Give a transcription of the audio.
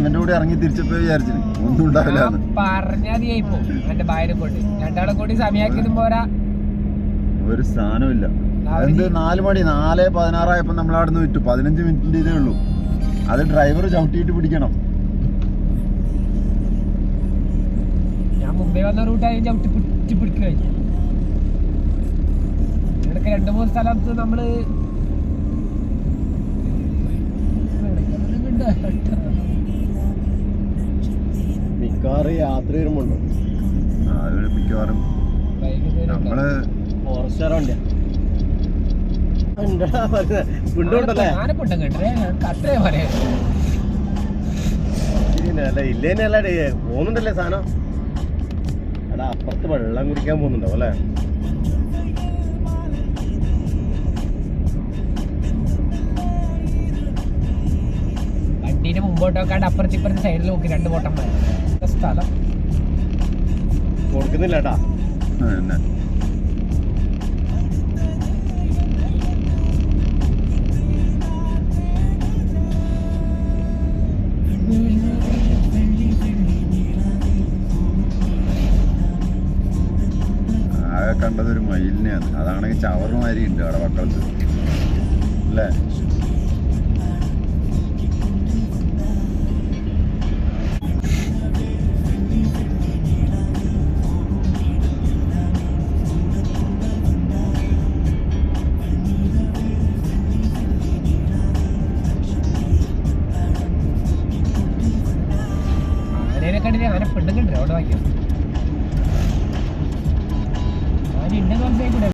അങ്ങന്റെ കൂടെ ഇറങ്ങി തിരിച്ചപ്പോ വിചാരിച്ചു ഒന്നും ഉണ്ടാവില്ല പറഞ്ഞാതിയായിപ്പോ എന്റെ ഭാര്യ കൊണ്ട് രണ്ടാളെ കൂടി സമയാക്കിയതും പോരാ, ഒരു സ്ഥാനമില്ല. എന്ത് 4 മണി 4:16 നമ്മൾ അവിടെ നിന്ന് വിറ്റു. 15 മിനിറ്റിന്റെ ഇതേ ഉള്ളൂ. അത് ഡ്രൈവർ ചവിട്ടിയിട്ട് പിടിക്കണം. ഞാൻ മുംബൈ വന്ന റൂട്ടായി ചവിട്ടി പിടിച്ചു കഴിഞ്ഞു. ഇവിടൊക്കെ 2-3 സ്ഥലത്ത് നമ്മള് മിക്കവാറും യാത്ര വരുമ്പോണ്ടോ മിക്കവാറും നമ്മള് ഇല്ലേനല്ലേ പോകുന്നുണ്ടല്ലേ സാധനം. എടാ അപ്പുറത്ത് വെള്ളം കുടിക്കാൻ പോകുന്നുണ്ടോ അല്ലേ? വണ്ടീന്റെ മുമ്പോട്ടൊക്കെ അപ്പുറത്തിപ്പുറത്തെ സൈഡിൽ നോക്കി 2 ബോട്ടന്മാർ സ്ഥലം കൊടുക്കുന്നില്ല കേട്ടാ. ആകെ കണ്ടത് ഒരു മയിലിനെയാണ്. അതാണെങ്കിൽ ചവറുമാരി ഉണ്ട് അവിടെ വക്കത്ത് അല്ലേ? ആന പെണ്ണുങ്ങളുണ്ട് അവിടെ വാങ്ങിയത്. ആന ഉണ്ടെന്ന് മനസ്സിലായി കൂടെ.